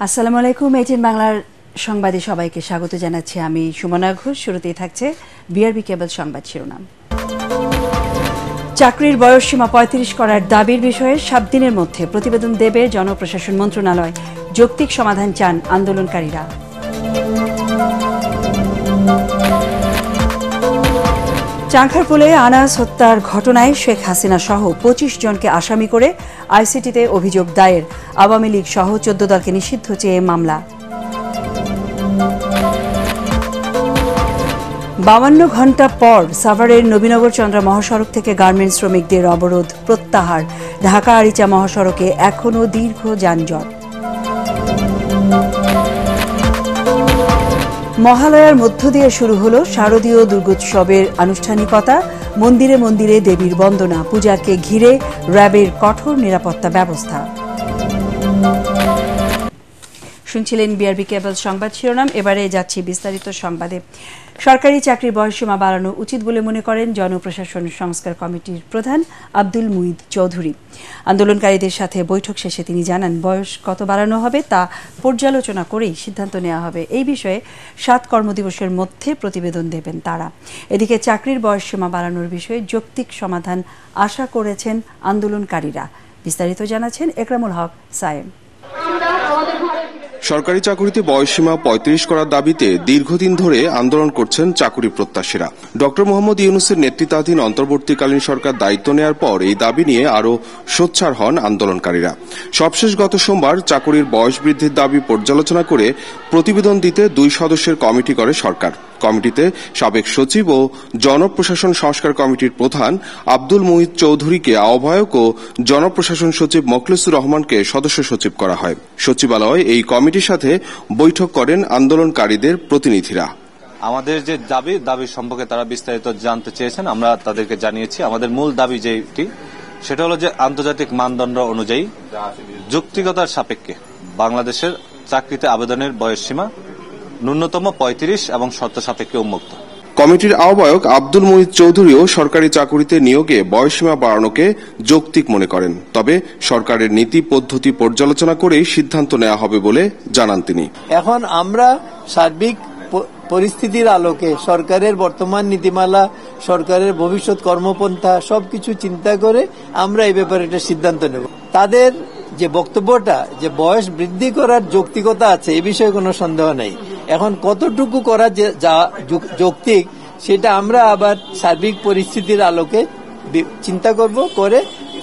আসসালামু আলাইকুম। এটিএন বাংলার সংবাদে সবাইকে স্বাগত জানাচ্ছি। আমি সুমনা ঘোষ। শুরুতেই থাকছে বিআরবি কেবল সংবাদ শিরোনাম। চাকরির বয়সসীমা ৩৫ করার দাবির বিষয়ে ৭ দিনের মধ্যে প্রতিবেদন দেবে জনপ্রশাসন মন্ত্রণালয়। যৌক্তিক সমাধান চান আন্দোলনকারীরা। চাঁখারপুলে আনাস হত্যার ঘটনায় শেখ হাসিনা সহ ২৫ জনকে আসামি করে আইসিটিতে অভিযোগ দায়ের। আওয়ামী লীগ সহ ১৪ দলকে নিষিদ্ধ চেয়ে মামলা। ৫২ ঘণ্টা পর সাভারের নবীনগর চন্দ্রা মহাসড়ক থেকে গার্মেন্টস শ্রমিকদের অবরোধ প্রত্যাহার। ঢাকা আরিচা মহাসড়কে এখনও দীর্ঘ যানজট। মহালয়ার মধ্য দিয়ে শুরু হলো শারদীয় দুর্গোৎসবের আনুষ্ঠানিকতা। মন্দিরে মন্দিরে দেবীর বন্দনা, পূজাকে ঘিরে র্যাবের কঠোর নিরাপত্তা ব্যবস্থা। শুনছিলেন বিআরবি কেবল সংবাদ শিরোনাম। এবারে যাচ্ছি বিস্তারিত সংবাদে। সরকারি চাকরির বয়সসীমা বাড়ানো উচিত বলে মনে করেন জনপ্রশাসন সংস্কার কমিটির প্রধান আব্দুল মুঈদ চৌধুরী। আন্দোলনকারীদের সাথে বৈঠক শেষে তিনি জানান, বয়স কত বাড়ানো হবে তা পর্যালোচনা করেই সিদ্ধান্ত নেওয়া হবে। এই বিষয়ে ৭ কর্মদিবসের মধ্যে প্রতিবেদন দেবেন তারা। এদিকে চাকরির বয়সসীমা বাড়ানোর বিষয়ে যৌক্তিক সমাধান আশা করেছেন আন্দোলনকারীরা। বিস্তারিত জানাচ্ছেন একরামুল হক সায়েম। সরকারি চাকুরিতে বয়সসীমা ৩৫ করার দাবিতে দীর্ঘদিন ধরে আন্দোলন করছেন চাকুরি প্রত্যাশীরা। ডক্টর মোহাম্মদ ইউনূসের নেতৃত্বাধীন অন্তর্বর্তীকালীন সরকার দায়িত্ব নেয়ার পর এই দাবি নিয়ে আরও সোচ্চার হন আন্দোলনকারীরা। সবশেষ গত সোমবার চাকুরির বয়স বৃদ্ধির দাবি পর্যালোচনা করে প্রতিবেদন দিতে ২ সদস্যের কমিটি করে সরকার। কমিটিতে সাবেক সচিব ও জনপ্রশাসন সংস্কার কমিটির প্রধান আব্দুল মুঈদ চৌধুরীকে আহ্বায়ক ও জনপ্রশাসন সচিব মোখলেসুর রহমানকে সদস্য সচিব করা হয়। সচিবালয়ে এই কমিটির সাথে বৈঠক করেন আন্দোলনকারীদের প্রতিনিধিরা। আমাদের যে দাবি সম্পর্কে তারা বিস্তারিত জানতে চেয়েছেন, আমরা তাদেরকে জানিয়েছি। আমাদের মূল দাবি যেটি, সেটা হলো যে আন্তর্জাতিক মানদণ্ড অনুযায়ী যৌক্তিকতার সাপেক্ষে বাংলাদেশের চাকরিতে আবেদনের বয়সসীমা ন্যূনতম ৩৫ এবং শর্ত সাপেক্ষে উন্মুক্ত। কমিটির আহ্বায়ক আব্দুল মুঈদ চৌধুরীও সরকারি চাকুরিতে নিয়োগে বয়সসীমা বাড়ানোকে যৌক্তিক মনে করেন। তবে সরকারের নীতি পদ্ধতি পর্যালোচনা করেই সিদ্ধান্ত নেওয়া হবে বলে জানান তিনি। এখন আমরা সার্বিক পরিস্থিতির আলোকে সরকারের বর্তমান নীতিমালা, সরকারের ভবিষ্যৎ কর্মপন্থা সবকিছু চিন্তা করে আমরা এই ব্যাপারে একটা সিদ্ধান্ত নেব। তাদের যে বক্তব্যটা যে বয়স বৃদ্ধি করার যৌক্তিকতা আছে, এই বিষয়ে কোনো সন্দেহ নেই। এখন কতটুকু করা যা যৌক্তিক সেটা আমরা আবার সার্বিক পরিস্থিতির আলোকে চিন্তা করব, করে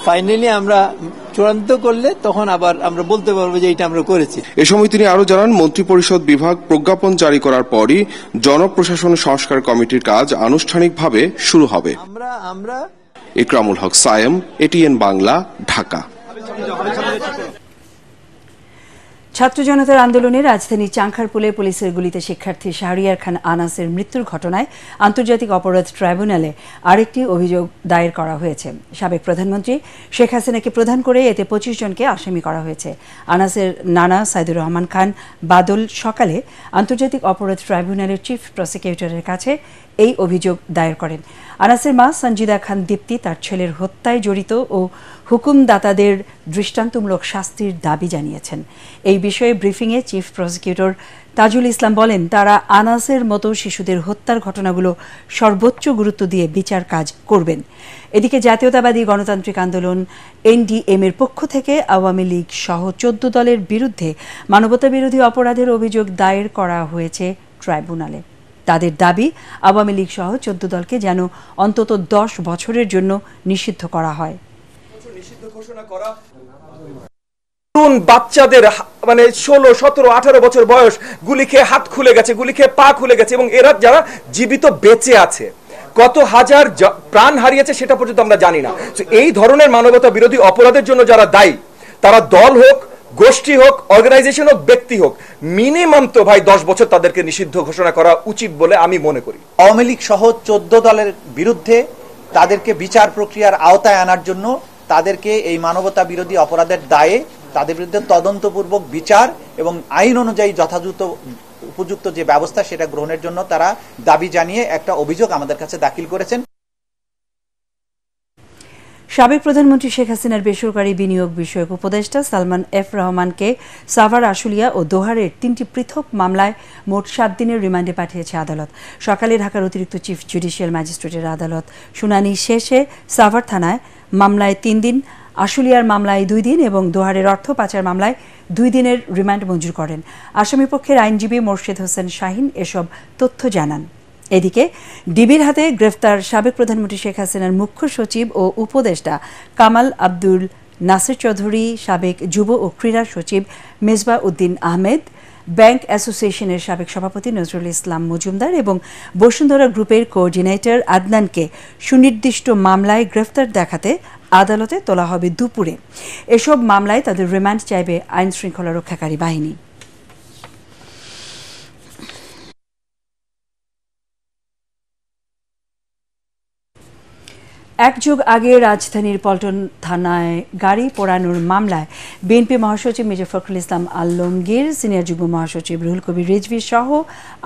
ফাইনালি আমরা চূড়ান্ত করলে তখন আবার আমরা বলতে পারবো যে এটা আমরা করেছি। এ সময় তিনি আরো জানান, মন্ত্রিপরিষদ বিভাগ প্রজ্ঞাপন জারি করার পরই জনপ্রশাসন সংস্কার কমিটির কাজ আনুষ্ঠানিকভাবে শুরু হবে। একরামুল হক সায়েম, এটিএন বাংলা, ঢাকা। ছাত্র জনতার আন্দোলনে রাজধানীর চাঁখারপুলে পুলিশের গুলিতে শিক্ষার্থী শাহরিয়ার খান আনাসের মৃত্যুর ঘটনায় আন্তর্জাতিক অপরাধ ট্রাইব্যুনালে আরেকটি অভিযোগ দায়ের করা হয়েছে। সাবেক প্রধানমন্ত্রী শেখ হাসিনাকে প্রধান করে এতে ২৫ জনকে আসামি করা হয়েছে। আনাসের নানা সাইদুর রহমান খান বাদল সকালে আন্তর্জাতিক অপরাধ ট্রাইব্যুনালের চিফ প্রসিকিউটরের কাছে এই অভিযোগ দায়ের করেন। আনাসের মা সঞ্জিদা খান দীপ্তি তার ছেলের হত্যায় জড়িত ও হুকুমদাতাদের দৃষ্টান্তমূলক শাস্তির দাবি জানিয়েছেন। এই বিষয়ে ব্রিফিংয়ে চিফ প্রসিকিউটর তাজুল ইসলাম বলেন, তারা আনাসের মতো শিশুদের হত্যার ঘটনাগুলো সর্বোচ্চ গুরুত্ব দিয়ে বিচার কাজ করবেন। এদিকে জাতীয়তাবাদী গণতান্ত্রিক আন্দোলন এনডিএম এর পক্ষ থেকে আওয়ামী লীগ সহ ১৪ দলের বিরুদ্ধে মানবতাবিরোধী অপরাধের অভিযোগ দায়ের করা হয়েছে ট্রাইব্যুনালে। তাদের দাবি, আওয়ামী লীগ সহ ১৪ দলকে যেন অন্তত ১০ বছরের জন্য নিষিদ্ধ করা হয়। বাচ্চাদের মানে ১৬, ১৭, ১৮ বছর বয়স গুলি খেয়ে হাত খুলে গেছে, গুলি খেয়ে পা খুলে গেছে, এবং এরা যারা জীবিত বেঁচে আছে, কত হাজার প্রাণ হারিয়েছে সেটা পর্যন্ত আমরা জানি না। এই ধরনের মানবতা বিরোধী অপরাধের জন্য যারা দায়ী, তারা দল হোক, গোষ্ঠী হোক, অর্গানাইজেশন হোক, ব্যক্তি হোক, মিনিমাম তো ভাই ১০ বছর তাদেরকে নিষিদ্ধ ঘোষণা করা উচিত বলে আমি মনে করি। আওয়ামী লীগ সহ ১৪ দলের বিরুদ্ধে তাদেরকে বিচার প্রক্রিয়ার আওতায় আনার জন্য তাদেরকে এই মানবতা বিরোধী অপরাধের দায়ে তাদের বিরুদ্ধে তদন্তপূর্বক বিচার এবং আইন অনুযায়ী যথাযথ উপযুক্ত যে ব্যবস্থা সেটা গ্রহণের জন্য তারা দাবি জানিয়ে একটা অভিযোগ আমাদের কাছে দাখিল করেছেন। সাবেক প্রধানমন্ত্রী শেখ হাসিনার বেসরকারি বিনিয়োগ বিষয়ক উপদেষ্টা সালমান এফ রহমানকে সাভার, আশুলিয়া ও দোহারের 3টি পৃথক মামলায় মোট 7 দিনের রিমান্ডে পাঠিয়েছে আদালত। সকালে ঢাকার অতিরিক্ত চিফ জুডিশিয়াল ম্যাজিস্ট্রেটের আদালত শুনানি শেষে সাভার থানায় মামলায় 3 দিন, আশুলিয়ার মামলায় 2 দিন এবং দোহারের অর্থ পাচার মামলায় 2 দিনের রিমান্ড মঞ্জুর করেন। আসামিপক্ষের আইনজীবী মোর্শেদ হোসেন শাহিন এসব তথ্য জানান। এদিকে ডিবির হাতে গ্রেফতার সাবেক প্রধানমন্ত্রী শেখ হাসিনার মুখ্য সচিব ও উপদেষ্টা কামাল আব্দুল নাসির চৌধুরী, সাবেক যুব ও ক্রীড়া সচিব মেজবাহ উদ্দিন আহমেদ, ব্যাংক অ্যাসোসিয়েশনের সাবেক সভাপতি নজরুল ইসলাম মজুমদার এবং বসুন্ধরা গ্রুপের কোঅর্ডিনেটর আদনানকে সুনির্দিষ্ট মামলায় গ্রেফতার দেখাতে আদালতে তোলা হবে দুপুরে। এসব মামলায় তাদের রিমান্ড চাইবে আইন শৃঙ্খলা রক্ষাকারী বাহিনী। এক যুগ আগে রাজধানীর পল্টন থানায় গাড়ি পোড়ানোর মামলায় বিএনপি মহাসচিব মির্জা ফখরুল ইসলাম আলমগীর, সিনিয়র যুগ্ম মহাসচিব রুহুল কবির রিজভী সহ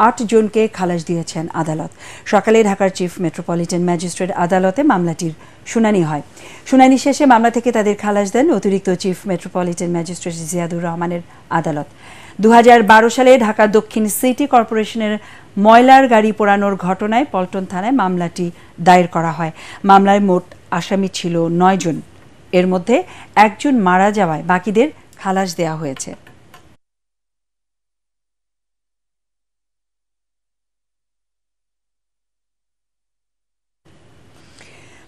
8 জনকে খালাস দিয়েছেন আদালত। সকালে ঢাকার চিফ মেট্রোপলিটন ম্যাজিস্ট্রেট আদালতে মামলাটির শুনানি হয়। শুনানি শেষে মামলা থেকে তাদের খালাস দেন অতিরিক্ত চিফ মেট্রোপলিটন ম্যাজিস্ট্রেট জিয়াদুর রহমানের আদালত। 2012 সালে ঢাকা দক্ষিণ সিটি কর্পোরেশনের ময়লার গাড়ি পোড়ানোর ঘটনায় পল্টন থানায় মামলাটি দায়ের করা হয়। মামলায় মোট আসামি ছিল 9 জন। এর মধ্যে 1 জন মারা যাওয়ায় বাকিদের খালাস দেওয়া হয়েছে।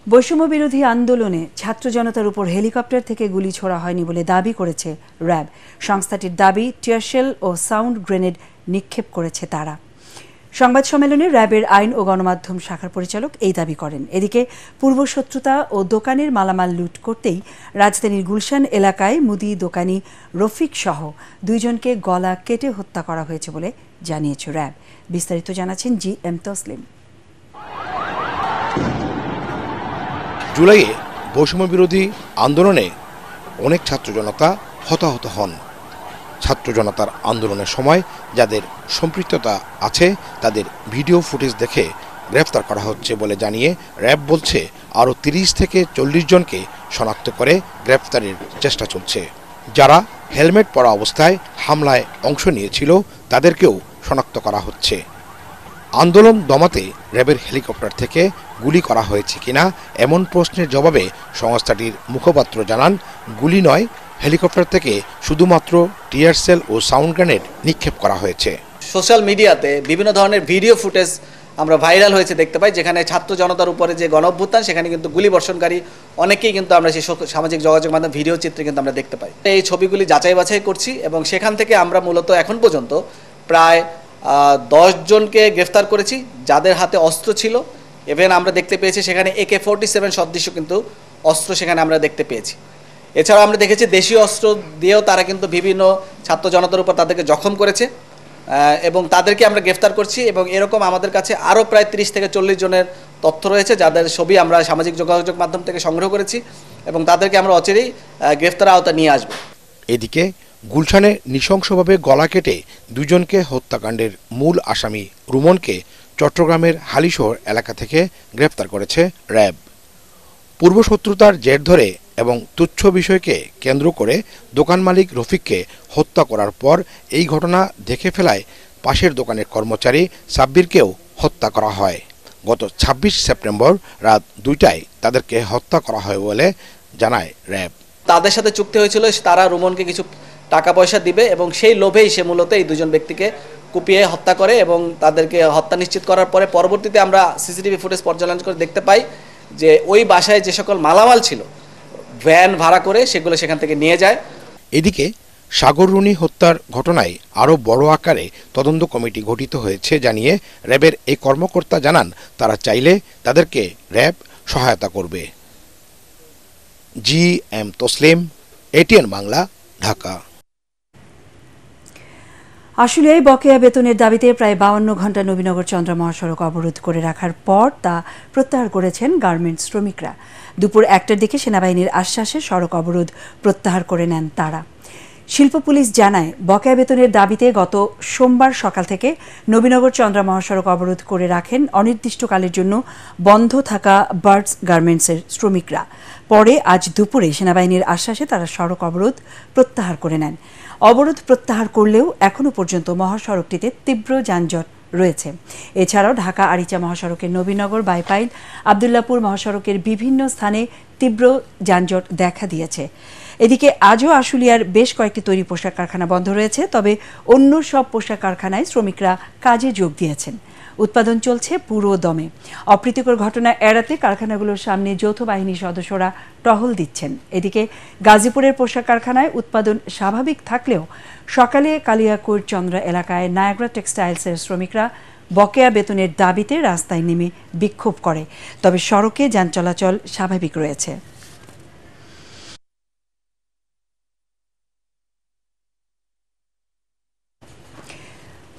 বৈষম্য বিরোধী আন্দোলনে ছাত্র জনতার উপর হেলিকপ্টার থেকে গুলি ছোড়া হয়নি বলে দাবি করেছে র্যাব। সংস্থাটির দাবি, টিয়ারশেল ও সাউন্ড গ্রেনেড নিক্ষেপ করেছে তারা। সংবাদ সম্মেলনে র্যাবের আইন ও গণমাধ্যম শাখার পরিচালক এই দাবি করেন। এদিকে পূর্বশত্রুতা ও দোকানের মালামাল লুট করতেই রাজধানীর গুলশান এলাকায় মুদি দোকানি রফিক সহ 2 জনকে গলা কেটে হত্যা করা হয়েছে বলে জানিয়েছে র্যাব। বিস্তারিত জানাচ্ছেন GM তসলিম। জুলাইয়ে বৈষম্য বিরোধী আন্দোলনে অনেক ছাত্র জনতা হতাহত হন। ছাত্র জনতার আন্দোলনের সময় যাদের সম্পৃক্ততা আছে তাদের ভিডিও ফুটেজ দেখে গ্রেফতার করা হচ্ছে বলে জানিয়ে র্যাব বলছে আরও 30 থেকে 40 জনকে শনাক্ত করে গ্রেফতারের চেষ্টা চলছে। যারা হেলমেট পরা অবস্থায় হামলায় অংশ নিয়েছিল তাদেরকেও শনাক্ত করা হচ্ছে। আন্দোলন দমাতে র্যাবের হেলিকপ্টার থেকে গুলি করা হয়েছে কিনা এমন প্রশ্নের জবাবে সংস্থাটির মুখপাত্র জানান, গুলি নয়, হেলিকপ্টার থেকে শুধুমাত্র টিয়ার সেল ও সাউন্ড গ্রেনেড নিক্ষেপ করা হয়েছে। সোশ্যাল মিডিয়াতে বিভিন্ন ধরনের ভিডিও ফুটেজ আমরা ভাইরাল হয়েছে দেখতে পাই, যেখানে ছাত্র জনতার উপরে যে গণঅভ্যুত্থান সেখানে কিন্তু গুলি বর্ষণকারী অনেকেই কিন্তু আমরা সেই সামাজিক যোগাযোগ মাধ্যম ভিডিও চিত্রে কিন্তু আমরা দেখতে পাই। এই ছবিগুলি যাচাই বাছাই করছি এবং সেখান থেকে আমরা মূলত এখন পর্যন্ত প্রায় 10 জনকে গ্রেফতার করেছি যাদের হাতে অস্ত্র ছিল। ইভেন আমরা দেখতে পেয়েছি সেখানে AK-47 সদৃশ কিন্তু অস্ত্র সেখানে আমরা দেখতে পেয়েছি। এছাড়াও আমরা দেখেছি দেশীয় অস্ত্র দিয়েও তারা কিন্তু বিভিন্ন ছাত্র জনতার উপর তাদেরকে জখম করেছে এবং তাদেরকে আমরা গ্রেফতার করছি এবং এরকম আমাদের কাছে আরও প্রায় 30 থেকে 40 জনের তথ্য রয়েছে যাদের ছবি আমরা সামাজিক যোগাযোগ মাধ্যম থেকে সংগ্রহ করেছি এবং তাদেরকে আমরা অচিরেই গ্রেফতার আওতা নিয়ে আসব। এদিকে গুলশানে নৃশংসভাবে গলা কেটে 2 জনকে হত্যাকাণ্ডের মূল আসামি রুমনকে চট্টগ্রামের হালিশহর এলাকা থেকে গ্রেফতার করেছে র্যাব। পূর্বশত্রুতার জের ধরে এবং তুচ্ছ বিষয়কে কেন্দ্র করে দোকান মালিক রফিককে হত্যা করার পর এই ঘটনা দেখে ফেলায় পাশের দোকানের কর্মচারী সাব্বিরকেও হত্যা করা হয়। গত 26 সেপ্টেম্বর রাত 2টায় তাদেরকে হত্যা করা হয় বলে জানায় র্যাব। তাদের সাথে চুক্তি হয়েছিল তারা রুমনকে কিছু টাকা পয়সা দিবে এবং সেই লোভেই সে মূলত এই 2 জন ব্যক্তিকে কুপিয়ে হত্যা করে এবং তাদেরকে হত্যা নিশ্চিত করার পরে পরবর্তীতে আমরা সিসিটিভি ফুটেজ পর্যালোচনা করে দেখতে পাই যে ওই বাসায় যে সকল মালামাল ছিল ভ্যান ভাড়া করে সেগুলো সেখান থেকে নিয়ে যায়। এদিকে সাগর রুনি হত্যার ঘটনায় আরও বড় আকারে তদন্ত কমিটি গঠিত হয়েছে জানিয়ে র্যাবের এই কর্মকর্তা জানান তারা চাইলে তাদেরকে র্যাব সহায়তা করবে। GM Taslim, ATN Bangla, Dhaka. আশুলিয়ায় বকেয়া বেতনের দাবিতে প্রায় 52 ঘণ্টা নবীনগর চন্দ্রা মহাসড়ক অবরোধ করে রাখার পর তা প্রত্যাহার করেছেন গার্মেন্টস শ্রমিকরা। দুপুর 1টার দিকে সেনাবাহিনীর আশ্বাসে সড়ক অবরোধ প্রত্যাহার করে নেন তারা। শিল্প পুলিশ জানায়, বকেয়া বেতনের দাবিতে গত সোমবার সকাল থেকে নবীনগর চন্দ্রা মহাসড়ক অবরোধ করে রাখেন অনির্দিষ্টকালের জন্য বন্ধ থাকা বার্ডস গার্মেন্টসের শ্রমিকরা। পরে আজ দুপুরে সেনাবাহিনীর আশ্বাসে তারা সড়ক অবরোধ প্রত্যাহার করে নেন। অবরোধ প্রত্যাহার করলেও এখনও পর্যন্ত মহাসড়কটিতে তীব্র যানজট রয়েছে। এছাড়াও ঢাকা আরিচা মহাসড়কের নবীনগর বাইপাইল আবদুল্লাপুর মহাসড়কের বিভিন্ন স্থানে তীব্র যানজট দেখা দিয়েছে। এদিকে আজও আশুলিয়ার বেশ কয়েকটি তৈরি পোশাক কারখানা বন্ধ রয়েছে, তবে অন্য সব পোশাক কারখানায় শ্রমিকরা কাজে যোগ দিয়েছেন। উৎপাদন চলছে পুরো দমে। অপ্রীতিকর ঘটনা এড়াতে কারখানাগুলোর সামনে যৌথ বাহিনীর সদস্যরা টহল দিচ্ছেন। এদিকে গাজীপুরের পোশাক কারখানায় উৎপাদন স্বাভাবিক থাকলেও সকালে কালিয়াকৈর চন্দ্রা এলাকায় নায়াগ্রা টেক্সটাইলসের শ্রমিকরা বকেয়া বেতনের দাবিতে রাস্তায় নেমে বিক্ষোভ করে। তবে সড়কে যান চলাচল স্বাভাবিক রয়েছে।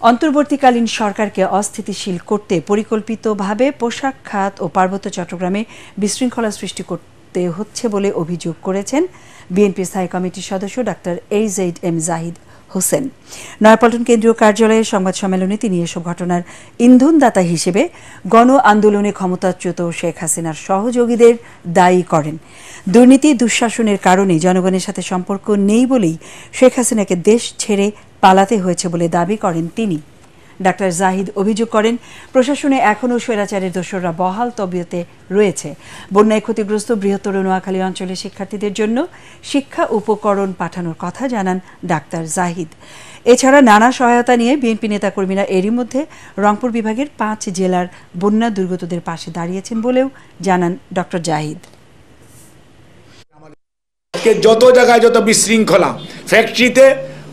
অন্তর্বর্তীকালীন সরকারকে অস্থিতিশীল করতে পরিকল্পিতভাবে পোশাক খাত ও পার্বত্য চট্টগ্রামে বিশৃঙ্খলা সৃষ্টি করতে হচ্ছে বলে অভিযোগ করেছেন বিএনপির স্থায়ী কমিটির সদস্য ডাক্তার AZM জাহিদ হোসেন। নয়াপল্টন কেন্দ্রীয় কার্যালয়ের সংবাদ সম্মেলনে তিনি এসব ঘটনার ইন্ধনদাতা হিসেবে গণ আন্দোলনে ক্ষমতাচ্যুত শেখ হাসিনার সহযোগীদের দায়ী করেন। দুর্নীতি দুঃশাসনের কারণে জনগণের সাথে সম্পর্ক নেই বলেই শেখ হাসিনাকে দেশ ছেড়ে পালাতে হয়েছে বলে দাবি করেন তিনি। ডাক্তার জাহিদ অভিযোগ করেন, প্রশাসনে এখনও স্বৈরাচারের দোসররা বহাল তবিয়তে রয়েছে। বন্যায় ক্ষতিগ্রস্ত বৃহত্তর নোয়াখালী অঞ্চলের শিক্ষার্থীদের জন্য শিক্ষা উপকরণ পাঠানোর কথা জানান ডাক্তার জাহিদ। এছাড়া নানা সহায়তা নিয়ে বিএনপি নেতাকর্মীরা এরই মধ্যে রংপুর বিভাগের 5 জেলার বন্যা দুর্গতদের পাশে দাঁড়িয়েছেন বলেও জানান ডক্টর জাহিদ। যত জায়গায় যত বিশৃঙ্খলা, ফ্যাক্টরিতে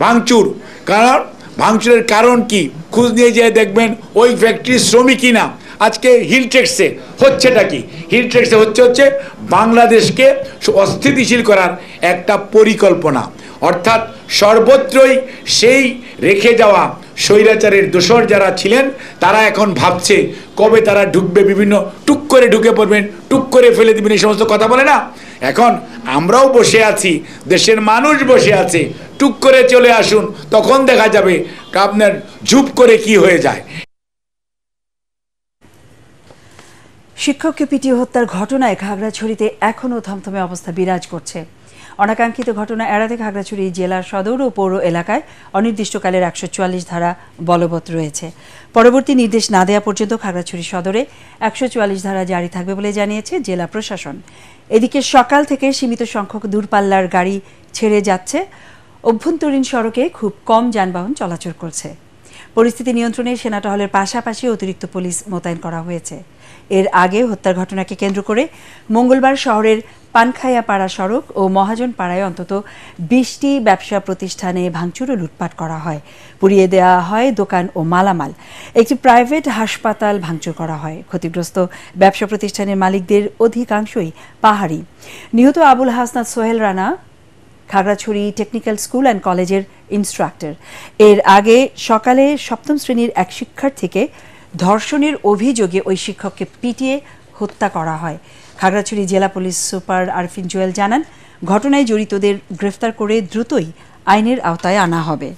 ভাঙচুর, কারণ ভাঙচুরের কারণ কি খোঁজ নিয়ে যেয়ে দেখবেন ওই ফ্যাক্টরির শ্রমিকই না। আজকে হিলট্রেক্সে হচ্ছেটা কি? হিলট্রেক্সে হচ্ছে বাংলাদেশকে অস্থিতিশীল করার একটা পরিকল্পনা, অর্থাৎ সর্বত্রই সেই রেখে যাওয়া স্বৈরাচারের দোসর যারা ছিলেন তারা এখন ভাবছে কবে তারা ঢুকবে, বিভিন্ন টুক করে ঢুকে পড়বেন, টুক করে ফেলে দিবেন, এই সমস্ত কথা বলে না। এখন আমরাও বসে আছি, দেশের মানুষ বসে আছে, টুক করে চলে আসুন, তখন দেখা যাবে আপনার ঝুপ করে কি হয়ে যায়। শিক্ষককে পিটিয়ে হত্যার ঘটনায় খাগড়াছড়িতে এখনও থমথমে অবস্থা বিরাজ করছে। অনাকাঙ্ক্ষিত ঘটনা এড়াতে খাগড়াছড়ি জেলা সদর ও পৌর এলাকায় অনির্দিষ্টকালের 144 ধারা বলবৎ রয়েছে। পরবর্তী নির্দেশ না দেওয়া পর্যন্ত খাগড়াছড়ি সদরে 144 ধারা জারি থাকবে বলে জানিয়েছে জেলা প্রশাসন। এদিকে সকাল থেকে সীমিত সংখ্যক দূরপাল্লার গাড়ি ছেড়ে যাচ্ছে। অভ্যন্তরীণ সড়কে খুব কম যানবাহন চলাচল করছে। পরিস্থিতি নিয়ন্ত্রণে সেনা টহলের পাশাপাশি অতিরিক্ত পুলিশ মোতায়েন করা হয়েছে। এর আগে হত্যার ঘটনাকে কেন্দ্র করে মঙ্গলবার শহরের পানখাইয়াপাড়া সড়ক ও মহাজনপাড়ায় অন্তত 20টি ব্যবসা প্রতিষ্ঠানে ভাঙচুর ও লুটপাট করা হয়। পুড়িয়ে দেওয়া হয় দোকান ও মালামাল। একটি প্রাইভেট হাসপাতাল ভাঙচুর করা হয়। ক্ষতিগ্রস্ত ব্যবসা প্রতিষ্ঠানের মালিকদের অধিকাংশই পাহাড়ি। নিহত Abul Hasnat Sohel Rana Khagrachhari technical school and কলেজের ইনস্ট্রাক্টর। এর আগে সকালে 7ম শ্রেণীর এক শিক্ষার্থীকে ধর্ষণের অভিযোগে ওই শিক্ষককে পিটিয়ে হত্যা করা হয়। খাগড়াছড়ি জেলা পুলিশ সুপার আরফিন জুয়েল জানান, ঘটনায় জড়িতদের গ্রেফতার করে দ্রুতই আইনের আওতায় আনা হবে।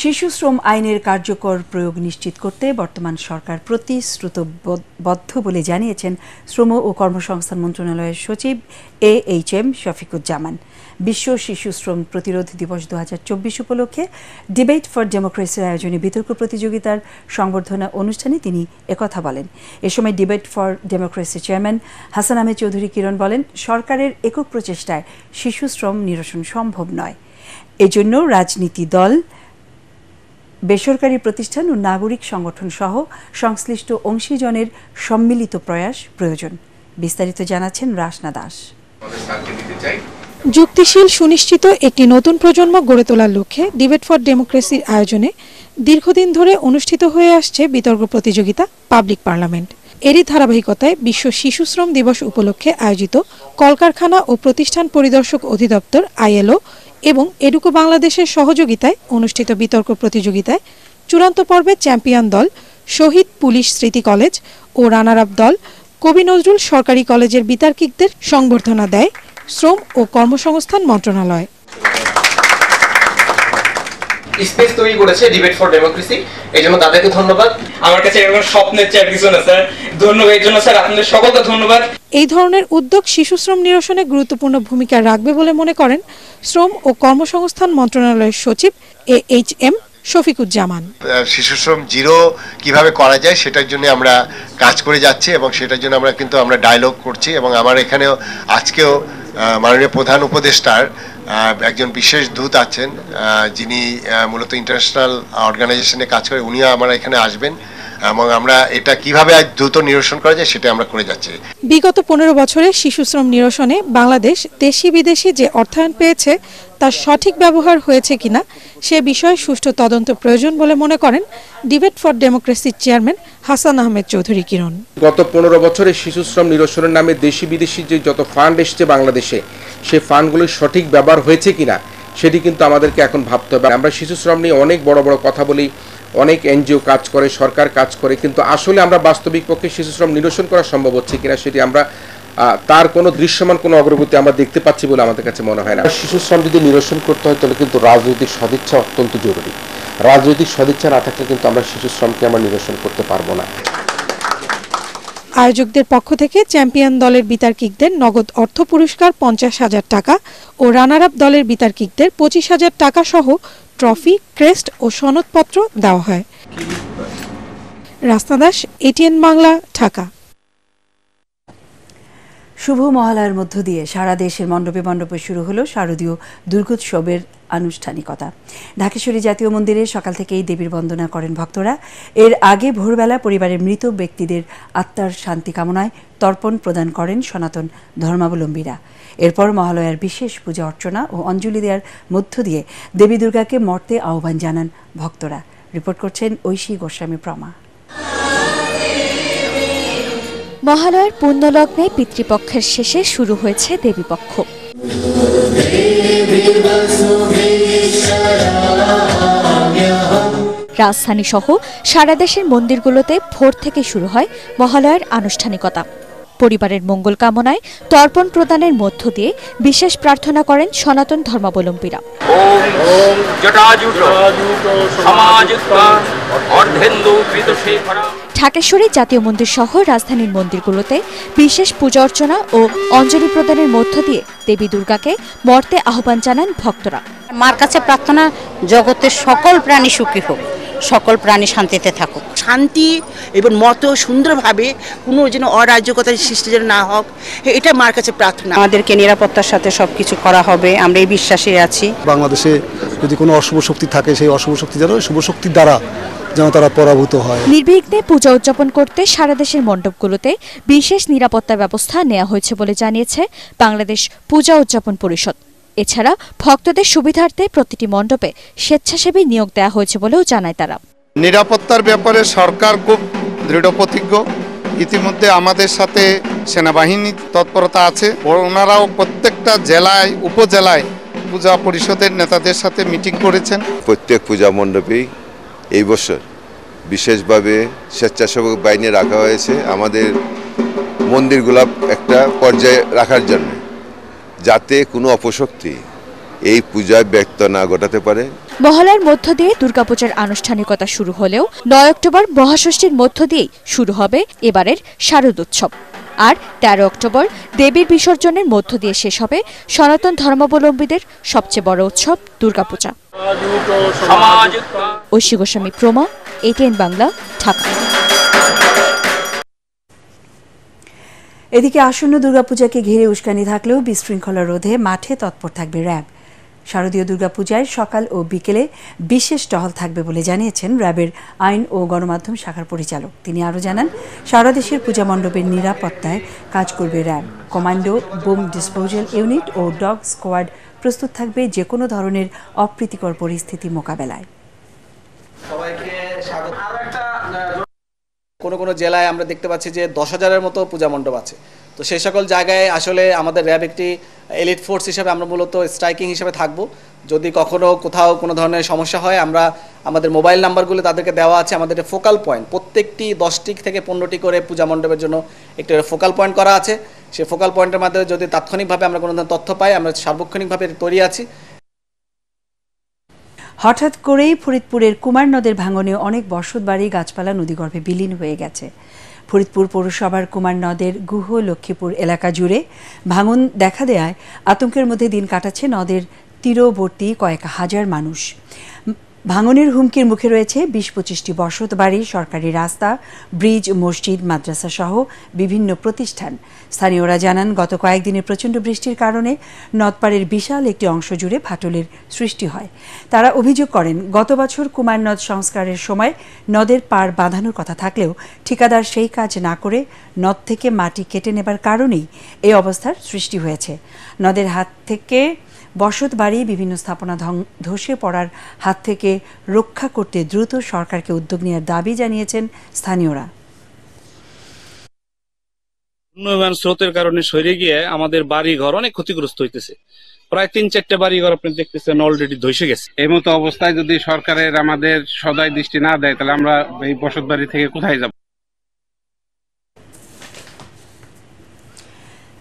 শিশু শ্রম আইনের কার্যকর প্রয়োগ নিশ্চিত করতে বর্তমান সরকার প্রতিশ্রুতিবদ্ধ বলে জানিয়েছেন শ্রম ও কর্মসংস্থান মন্ত্রণালয়ের সচিব AHM শফিকুজ্জামান। বিশ্ব শিশু শ্রম প্রতিরোধ দিবস 2024 উপলক্ষে ডিবেট ফর ডেমোক্রেসির আয়োজনে বিতর্ক প্রতিযোগিতার সংবর্ধনা অনুষ্ঠানে তিনি একথা বলেন। এ সময় debate for democracy chairman Hasan Ahmed Chowdhury Kiron বলেন, সরকারের একক প্রচেষ্টায় শিশু শ্রম নিরসন সম্ভব নয়। এজন্য রাজনীতি দল, বেসরকারি প্রতিষ্ঠান ও নাগরিক সংগঠন সহ সংশ্লিষ্ট অংশীজনের সম্মিলিত প্রয়াস প্রয়োজন। বিস্তারিত জানাচ্ছেন রাসনা দাস। যুক্তিশীল সুনিশ্চিত একটি নতুন প্রজন্ম গড়ে তোলার লক্ষ্যে ডিবেট ফর ডেমোক্রেসির আয়োজনে দীর্ঘদিন ধরে অনুষ্ঠিত হয়ে আসছে বিতর্ক প্রতিযোগিতা পাবলিক পার্লামেন্ট। এরই ধারাবাহিকতায় বিশ্ব শিশু শ্রম দিবস উপলক্ষে আয়োজিত কলকারখানা ও প্রতিষ্ঠান পরিদর্শক অধিদপ্তর ILO এবং এডুকো বাংলাদেশের সহযোগিতায় অনুষ্ঠিত বিতর্ক প্রতিযোগিতায় চূড়ান্ত পর্বে চ্যাম্পিয়ন দল শহীদ পুলিশ স্মৃতি কলেজ ও রানার আপ দল কবি নজরুল সরকারি কলেজের বিতার্কিকদের সংবর্ধনা দেয় শ্রম ও কর্মসংস্থান মন্ত্রণালয়। স্পেস তৈরি করেছে ডিবেট ফর ডেমোক্রেসি, এই জন্য তাদেরকে ধন্যবাদ। আমার কাছে এরকম স্বপ্নের চেয়ে কিছু না স্যার, ধন্যবাদ এই জন্য স্যার, আপনাদের সকলকে ধন্যবাদ। এই ধরনের উদ্যোগ শিশু শ্রম নিরসনে গুরুত্বপূর্ণ ভূমিকা রাখবে বলে মনে করেন শ্রম ও কর্মসংস্থান মন্ত্রণালয়ের সচিব AHM শফিকুজ্জামান। শিশু শ্রম জিরো কিভাবে করা যায় সেটার জন্য আমরা কাজ করে যাচ্ছি এবং সেটার জন্য আমরা ডায়ালগ করছি এবং আমার এখানেও আজকেও মাননীয় প্রধান উপদেষ্টার একজন বিশেষ দূত আছেন যিনি মূলত ইন্টারন্যাশনাল অর্গানাইজেশনে কাজ করে, উনিও আমার এখানে আসবেন এবং আমরা এটা কিভাবে দ্রুত নিরসন করা যায় সেটা আমরা করে যাচ্ছি। বিগত 15 বছরে শিশু শ্রম নিরসনে বাংলাদেশ দেশি বিদেশি যে অর্থায়ন পেয়েছে তার সঠিক ব্যবহার হয়েছে কিনা সে বিষয়ে সুষ্ঠু তদন্ত প্রয়োজন বলে মনে করেন ডিবেট ফর ডেমোক্রেসির চেয়ারম্যান হাসান আহমেদ চৌধুরী কিরণ। গত 15 বছরে শিশু শ্রম নিরসনের নামে দেশি বিদেশি যে যত ফান্ড এসছে বাংলাদেশে, সেই ফান্ডগুলোর সঠিক ব্যবহার হয়েছে কিনা সেটি কিন্তু আমাদেরকে এখন ভাবতে হবে। আমরা শিশু শ্রম নিয়ে অনেক বড় বড় কথা বলি, অনেক এনজিও কাজ করে, সরকার কাজ করে, কিন্তু আসলে আমরা বাস্তবিক পক্ষে শিশু শ্রম নিরসন করা সম্ভব হচ্ছে কিনা সেটি আমরা তার কোনো দৃশ্যমান কোনো অগ্রগতি আমরা দেখতে পাচ্ছি বলে আমাদের কাছে মনে হয় না। শিশু শ্রম যদি নিরসন করতে হয় তাহলে কিন্তু রাজনৈতিক সদিচ্ছা অত্যন্ত জরুরি। রাজনৈতিক সদিচ্ছা না থাকলে কিন্তু আমরা শিশু শ্রমকে আমরা নিরসন করতে পারবো না। আয়োজকদের পক্ষ থেকে চ্যাম্পিয়ন দলের বিতার্কিকদের নগদ অর্থ পুরস্কার 50,000 টাকা ও রানার আপ দলের বিতার্কিকদের 25,000 টাকা সহ ট্রফি, ক্রেস্ট ও সনদপত্র দেওয়া হয়। রাস্তা দাস, ATN বাংলা, ঢাকা। শুভ মহালয়ার মধ্য দিয়ে সারা দেশের মণ্ডপে মণ্ডপে শুরু হলো শারদীয় দুর্গোৎসবের আনুষ্ঠানিকতা। ঢাকেশ্বরী জাতীয় মন্দিরে সকাল থেকেই দেবীর বন্দনা করেন ভক্তরা। এর আগে ভোরবেলা পরিবারের মৃত ব্যক্তিদের আত্মার শান্তি কামনায় তর্পণ প্রদান করেন সনাতন ধর্মাবলম্বীরা। এরপর মহালয়ার বিশেষ পূজা অর্চনা ও অঞ্জলি দেওয়ার মধ্য দিয়ে দেবী দুর্গাকে মর্তে আহ্বান জানান ভক্তরা। রিপোর্ট করছেন ঐশী গোস্বামী প্রমা। মহালয়ার পুণ্যলগ্নে পিতৃপক্ষের শেষে শুরু হয়েছে দেবীপক্ষ। রাজধানী সহ সারা দেশের মন্দিরগুলোতে ভোর থেকে শুরু হয় মহালয়ার আনুষ্ঠানিকতা। পরিবারের মঙ্গল কামনায় তর্পণ প্রদানের মধ্য দিয়ে বিশেষ প্রার্থনা করেন সনাতন ধর্মাবলম্বীরা। ঢাকেশ্বরী জাতীয় মন্দির সহ রাজধানীর মন্দিরগুলোতে বিশেষ পূজা অর্চনা ও অঞ্জলি প্রদানের মধ্য দিয়ে দেবী দুর্গাকে মর্তে আহ্বান জানান ভক্তরা। মার কাছে প্রার্থনা, জগতের সকল প্রাণী সুখী হোক, সকল প্রাণী শান্তিতে থাকুক, শান্তি এবং মতো সুন্দরভাবে কোনো যেন অরাজ্যকতার সৃষ্টি যেন না হোক, এটা মার কাছে প্রার্থনা। আমাদেরকে নিরাপত্তার সাথে সবকিছু করা হবে, আমরা এই বিশ্বাসে আছি। বাংলাদেশে যদি কোনো অশুভ শক্তি থাকে সেই অশুভ শক্তি যেন শুভ শক্তির দ্বারা যেন তারা পরাভূত হয়। নির্বিঘ্নে পূজা উদযাপন করতে সারা দেশের মণ্ডপগুলোতে বিশেষ নিরাপত্তা ব্যবস্থা নেওয়া হয়েছে বলে জানিয়েছে বাংলাদেশ পূজা উদযাপন পরিষদ। এছাড়া ভক্তদের সুবিধার্থে প্রতিটি মণ্ডপে স্বেচ্ছাসেবী নিয়োগ দেওয়া হয়েছে বলেও জানায় তারা। নিরাপত্তার ব্যাপারে সরকার খুব দৃঢ়প্রতিজ্ঞ। ইতিমধ্যে আমাদের সাথে সেনাবাহিনী তৎপরতা আছে। ওনারাও প্রত্যেকটা জেলায়, উপজেলায় পূজা পরিষদের নেতাদের সাথে মিটিং করেছেন। প্রত্যেক পূজা মণ্ডপেই এই বছর বিশেষভাবে স্বেচ্ছাসেবক বাহিনী রাখা হয়েছে আমাদের মন্দিরগুলা একটা পর্যায়ে রাখার জন্য, যাতে কোনো অপশক্তি এই পূজায় ব্যক্ত না ঘটাতে পারে। মহালয়ার মধ্য দিয়ে দুর্গাপূজার আনুষ্ঠানিকতা শুরু হলেও 9 অক্টোবর মহাষষ্ঠীর মধ্য দিয়েই শুরু হবে এবারের শারদোৎসব। আর 13 অক্টোবর দেবীর বিসর্জনের মধ্য দিয়ে শেষ হবে সনাতন ধর্মাবলম্বীদের সবচেয়ে বড় উৎসব দুর্গাপূজা। ঐশী গোস্বামী প্রমা, ATN বাংলা, ঢাকা। এদিকে আসন্ন দুর্গাপূজাকে ঘিরে উস্কানি থাকলেও বিশৃঙ্খলা রোধে মাঠে তৎপর থাকবে র্যাব। শারদীয় দুর্গাপূজায় সকাল ও বিকেলে বিশেষ টহল থাকবে বলে জানিয়েছেন র্যাবের আইন ও গণমাধ্যম শাখার পরিচালক। তিনি আরও জানান, সারা দেশের পূজা মণ্ডপের নিরাপত্তায় কাজ করবে RAB. Commando, bomb disposal unit ও ডগ স্কোয়াড প্রস্তুত থাকবে যে কোনো ধরনের অপ্রীতিকর পরিস্থিতি মোকাবেলায়। কোনো কোনো জেলায় আমরা দেখতে পাচ্ছি যে 10,000-এর মতো পূজা মণ্ডপ আছে। তো সেই সকল জায়গায় আসলে আমাদের র্যাব একটি এলিট ফোর্স হিসেবে আমরা মূলত স্ট্রাইকিং হিসেবে থাকব। যদি কখনো কোথাও কোনো ধরনের সমস্যা হয় আমরা আমাদের মোবাইল নাম্বারগুলো তাদেরকে দেওয়া আছে, আমাদের ফোকাল পয়েন্ট প্রত্যেকটি 10টি থেকে 15টি করে পূজা মণ্ডপের জন্য একটি ফোকাল পয়েন্ট করা আছে। সেই ফোকাল পয়েন্টের মাধ্যমে যদি তাৎক্ষণিকভাবে আমরা কোনো ধরনের তথ্য পাই আমরা সার্বক্ষণিকভাবে তৈরি আছি। হঠাৎ করেই ফরিদপুরের কুমার নদের ভাঙনে অনেক বসতবাড়ি গাছপালা নদীগর্ভে বিলীন হয়ে গেছে। ফরিদপুর পৌরসভার কুমার নদের গুহ লক্ষ্মীপুর এলাকা জুড়ে ভাঙন দেখা দেয়ায় আতঙ্কের মধ্যে দিন কাটাচ্ছে নদের তীরবর্তী কয়েক হাজার মানুষ। ভাঙনের হুমকির মুখে রয়েছে 20-25টি বসত বাড়ি, সরকারি রাস্তা, ব্রিজ, মসজিদ, মাদ্রাসা সহ বিভিন্ন প্রতিষ্ঠান। স্থানীয়রা জানান, গত কয়েকদিনের প্রচণ্ড বৃষ্টির কারণে নদপাড়ের বিশাল একটি অংশ জুড়ে ফাটলের সৃষ্টি হয়। তারা অভিযোগ করেন, গত বছর কুমার নদ সংস্কারের সময় নদের পাড় বাঁধানোর কথা থাকলেও ঠিকাদার সেই কাজ না করে নদ থেকে মাটি কেটে নেবার কারণেই এই অবস্থার সৃষ্টি হয়েছে। নদের হাত থেকে বসত বাড়ি, বিভিন্ন স্থাপনা ধসে পড়ার হাত থেকে রক্ষা করতে দ্রুত সরকারকে উদ্যোগ নেওয়ার দাবি জানিয়েছেন স্থানীয়রা। উন্নয়ন স্রোতের কারণে সরে গিয়ে আমাদের বাড়ি ঘর অনেক ক্ষতিগ্রস্ত হইতেছে। প্রায় 3-4টা বাড়ি ঘর আপনি দেখতেছেন অলরেডি ধসে গেছে। এই মতো অবস্থায় যদি সরকারের আমাদের সদয় দৃষ্টি না দেয় তাহলে আমরা এই বসত বাড়ি থেকে কোথায় যাব?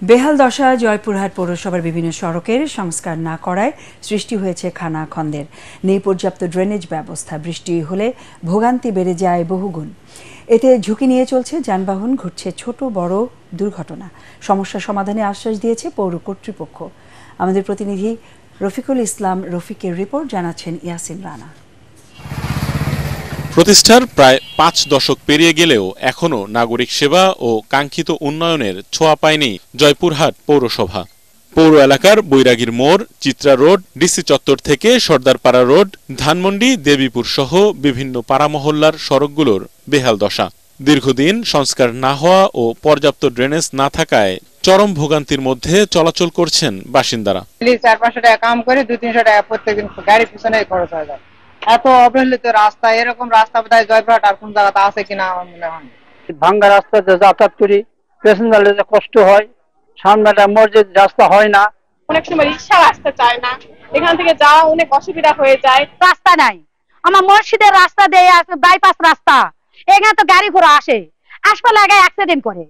বেহাল দশা জয়পুরহাট পৌরসভার বিভিন্ন সড়কের সংস্কার না করায় সৃষ্টি হয়েছে খানাখন্দের। নেই পর্যাপ্ত ড্রেনেজ ব্যবস্থা, বৃষ্টি হলে ভোগান্তি বেড়ে যায় বহুগুণ। এতে ঝুঁকি নিয়ে চলছে যানবাহন, ঘটছে ছোট বড় দুর্ঘটনা। সমস্যা সমাধানে আশ্বাস দিয়েছে পৌর কর্তৃপক্ষ। আমাদের প্রতিনিধি রফিকুল ইসলাম রফিকের রিপোর্ট, জানাচ্ছেন ইয়াসিন রানা। প্রতিষ্ঠার প্রায় 5 দশক পেরিয়ে গেলেও এখনো নাগরিক সেবা ও কাঙ্ক্ষিত উন্নয়নের ছোঁয়া পায়নি জয়পুরহাট পৌরসভা। পৌর এলাকার বৈরাগীর মোড়, চিত্রা রোড, ডিসি চত্বর থেকে সর্দারপাড়া রোড, ধানমন্ডি, দেবীপুর সহ বিভিন্ন পাড়া মহল্লার সড়কগুলোর বেহাল দশা। দীর্ঘদিন সংস্কার না হওয়া ও পর্যাপ্ত ড্রেনেজ না থাকায় চরম ভোগান্তির মধ্যে চলাচল করছেন বাসিন্দারা। 400-500 টাকা কাম করে 200-300 টাকা প্রত্যেকদিন গাড়ি পিছনে খরচ হয়ে যায়। এত অবহেলিত রাস্তা, এরকম রাস্তা বোধহয় জয়পুরহাট আর কোন জায়গাতে আছে কিনা আমার মনে হয়। ভাঙ্গা রাস্তাতে যাতায়াত করি, প্যাসেঞ্জারদের কষ্ট হয়, সামনেটা মসজিদ রাস্তা হয় না, অনেক সময় রিক্সা আসতে চায় না, এখান থেকে যাওয়া অনেক অসুবিধা হয়ে যায়। রাস্তা নাই, আমার মসজিদের রাস্তা দিয়ে আছে বাইপাস রাস্তা, এখানে তো গাড়ি ঘোড়া আসে, আসপা লাগায় অ্যাক্সিডেন্ট করে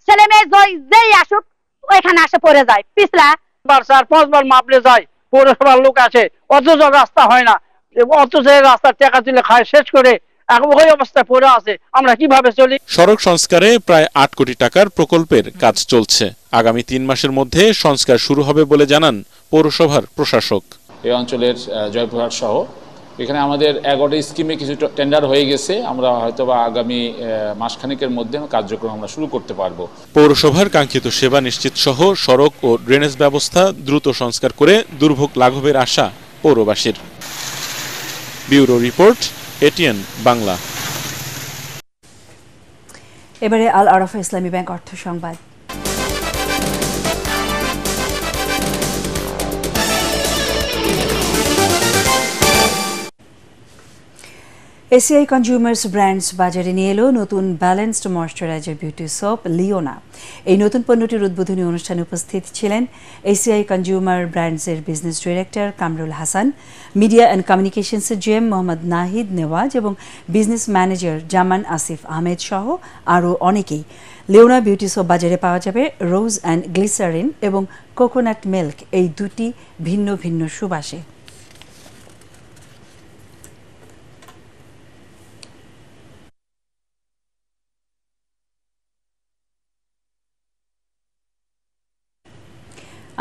ছেলে মেয়ে যেই আসুক ওইখানে আসে পড়ে যায়, পিছলা 4-5 বার মাপলে যায়, পৌরসভার লোক আছে, অথচ রাস্তা হয় না, অথচ রাস্তার টাকা তুলে খায় শেষ করে ওই অবস্থায় পড়ে আছে। আমরা কিভাবে চলি? সড়ক সংস্কারে প্রায় 8 কোটি টাকার প্রকল্পের কাজ চলছে। আগামী 3 মাসের মধ্যে সংস্কার শুরু হবে বলে জানান পৌরসভার প্রশাসক। এই অঞ্চলের জয়পুরহাট সহ এখানে আমাদের 11টি স্কিমে কিছু টেন্ডার হয়ে গেছে। আমরা হয়তোবা আগামী মাসখানেকের মধ্যে কার্যক্রম আমরা শুরু করতে পারবো। পৌরসভার কাঙ্ক্ষিত সেবা নিশ্চিত সহ সড়ক ও ড্রেনেজ ব্যবস্থা দ্রুত সংস্কার করে দুর্ভোগ লাঘবের আশা পৌরবাসীর। Bureau report, ATN Bangla. এবারে আল আরাফা ইসলামী ব্যাংক অর্থ সংবাদ। এসিআই কনজিউমার্স ব্র্যান্ডস বাজারে নিয়ে এলো নতুন balanced moisturiser beauty soap Leona. এই নতুন পণ্যটির উদ্বোধনী অনুষ্ঠানে উপস্থিত ছিলেন এসিআই কনজিউমার ব্র্যান্ডসের business director Kamrul Hasan, media and কমিউনিকেশনসের জিএম মোহাম্মদ নাহিদ নেওয়াজ এবং বিজনেস ম্যানেজার জামান আসিফ আহমেদ সহ আরও অনেকেই। লিওনা বিউটি সোপ বাজারে পাওয়া যাবে রোজ অ্যান্ড গ্লিসারিন এবং কোকোনাট মিল্ক, এই দুটি ভিন্ন ভিন্ন সুবাসে।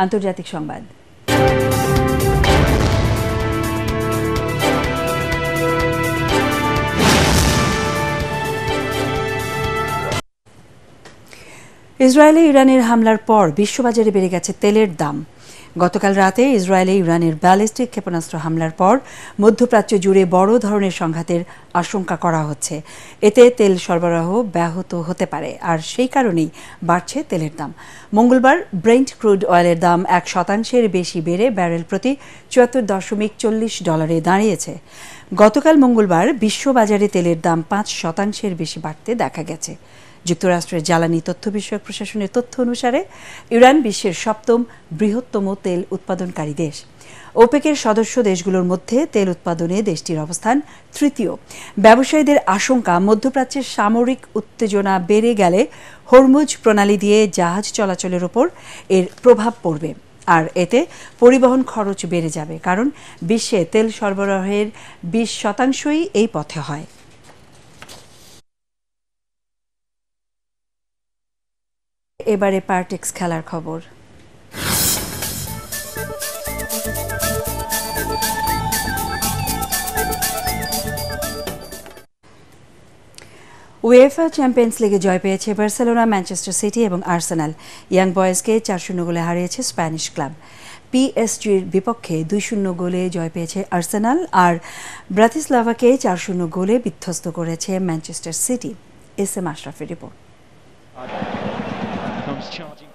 আন্তর্জাতিক সংবাদ। ইসরায়েলে ইরানের হামলার পর বিশ্ববাজারে বেড়ে গেছে তেলের দাম। গতকাল রাতে ইসরায়েলে ইরানের ব্যালিস্টিক ক্ষেপণাস্ত্র হামলার পর মধ্যপ্রাচ্য জুড়ে বড় ধরনের সংঘাতের আশঙ্কা করা হচ্ছে। এতে তেল সরবরাহ ব্যাহত হতে পারে, আর সেই কারণেই বাড়ছে তেলের দাম। মঙ্গলবার ব্রেন্ট ক্রুড অয়েলের দাম 1% বেশি বেড়ে ব্যারেল প্রতি $74.40 দাঁড়িয়েছে। গতকাল মঙ্গলবার বিশ্ববাজারে তেলের দাম 5% বেশি বাড়তে দেখা গেছে। যুক্তরাষ্ট্রের জ্বালানি তথ্য বিষয়ক প্রশাসনের তথ্য অনুসারে ইরান বিশ্বের 7ম বৃহত্তম তেল উৎপাদনকারী দেশ। ওপেকের সদস্য দেশগুলোর মধ্যে তেল উৎপাদনে দেশটির অবস্থান তৃতীয়। ব্যবসায়ীদের আশঙ্কা, মধ্যপ্রাচ্যের সামরিক উত্তেজনা বেড়ে গেলে হরমুজ প্রণালী দিয়ে জাহাজ চলাচলের ওপর এর প্রভাব পড়বে, আর এতে পরিবহন খরচ বেড়ে যাবে, কারণ বিশ্বে তেল সরবরাহের 20% এই পথে হয়। এবারে পার্টেক্স খেলার খবর। উয়েফা চ্যাম্পিয়ন্স লিগে জয় পেয়েছে বার্সেলোনা, ম্যানচেস্টার সিটি এবং আর্সেনাল। ইয়াং বয়েজকে 4-0 গোলে হারিয়েছে স্প্যানিশ ক্লাব। পিএসজির বিপক্ষে 2-0 গোলে জয় পেয়েছে আর্সেনাল, আর ব্রাতিস্লাভাকে 4-0 গোলে বিধ্বস্ত করেছে ম্যানচেস্টার সিটি। এসএম আশরাফের রিপোর্ট।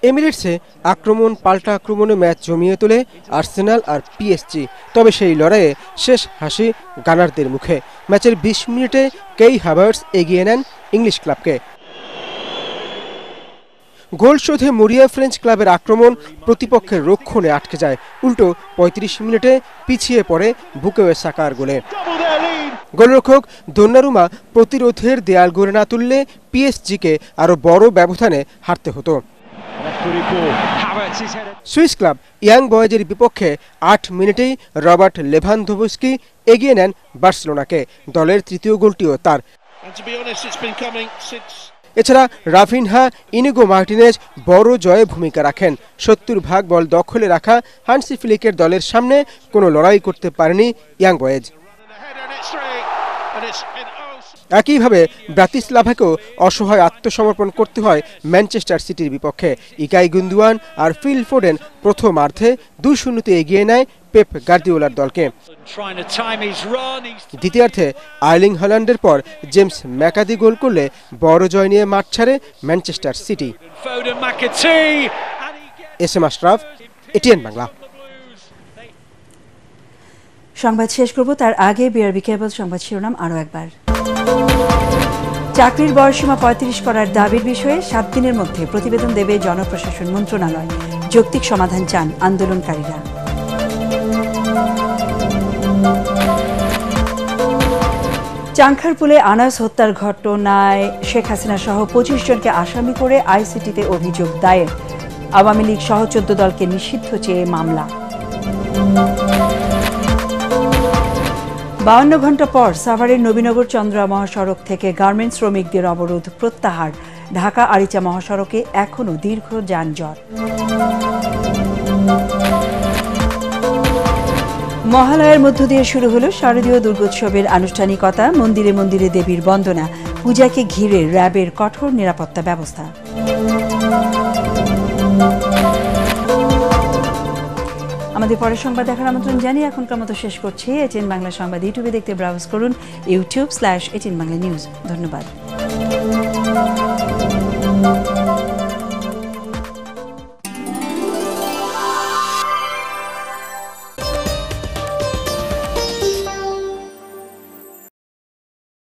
এমিরেটসে আক্রমণ পাল্টা আক্রমণে ম্যাচ জমিয়ে তোলে আর্সেনাল আর পিএসজি। তবে সেই লড়াইয়ে শেষ হাসি গানারদের মুখে। ম্যাচের 20 মিনিটে কেই হ্যাভার্টস এগিয়ে নেন ইংলিশ ক্লাবকে। গোল শোধে মরিয়া ফ্রেঞ্চ ক্লাবের আক্রমণ প্রতিপক্ষের রক্ষণে আটকে যায়। উল্টো 35 মিনিটে পিছিয়ে পড়ে বুকায়ো সাকার গোলে। গোলরক্ষক দোন্নারুমা প্রতিরোধের দেয়াল গড়ে না তুললে পিএসজিকে আরও বড় ব্যবধানে হারতে হতো। সুইস ক্লাব ইয়াং বয়েজের বিপক্ষে 8 মিনিটেই রবার্ট লেভানদোভস্কি এগিয়ে নেন বার্সেলোনাকে। দলের তৃতীয় গোলটিও তার। এছাড়া রাফিনহা, ইনিগো মার্টিনেজ বড় জয়ে ভূমিকা রাখেন। 70% বল দখলে রাখা হান্সি ফ্লিকের দলের সামনে কোনো লড়াই করতে পারেনি ইয়াং বয়েজ। একইভাবে ব্রাতিস্লাভাকেও অসহায় আত্মসমর্পণ করতে হয় ম্যানচেস্টার সিটির বিপক্ষে। ইকাই গুন্দোয়ান আর ফিল ফোডেন প্রথমার্ধে 2-0 এগিয়ে নেয় পেপ গার্দিওলার দলকে। দ্বিতীয়ার্ধে আর্লিং হল্যান্ডের পর জেমস ম্যাকাদি গোল করলে বড় জয় নিয়ে মাঠ ছাড়ে Manchester City. SM Ashraf, ATN Bangla. সংবাদ শেষ করব, তার আগে বিআরবি কেবল সংবাদ শিরোনাম আরও একবার। চাকরির বয়সসীমা 35 করার দাবির বিষয়ে 7 দিনের মধ্যে প্রতিবেদন দেবে জনপ্রশাসন মন্ত্রণালয়। যৌক্তিক সমাধান চান আন্দোলনকারীরা। চাংখারপুলে আনাস হত্যার ঘটনায় শেখ হাসিনা সহ 25 জনকে আসামি করে আইসিটিতে অভিযোগ দায়ের। আওয়ামী লীগ সহ 14 দলকে নিষিদ্ধ চেয়ে মামলা। 52 ঘণ্টা পর সাভারের নবীনগর চন্দ্রা মহাসড়ক থেকে গার্মেন্টস শ্রমিকদের অবরোধ প্রত্যাহার। ঢাকা আরিচা মহাসড়কে এখনও দীর্ঘ যানজট। মহালয়ার মধ্য দিয়ে শুরু হলো শারদীয় দুর্গোৎসবের আনুষ্ঠানিকতা। মন্দিরে মন্দিরে দেবীর বন্দনা, পূজাকে ঘিরে র্যাবের কঠোর নিরাপত্তা ব্যবস্থা। আমাদের পরের সংবাদ দেখার আমন্ত্রণ জানিয়ে এখনকার মতো শেষ করছি। এটিএন বাংলা সংবাদ ইউটিউবে দেখতে ব্রাউজ করুন youtube/এটিএন বাংলা নিউজ। ধন্যবাদ।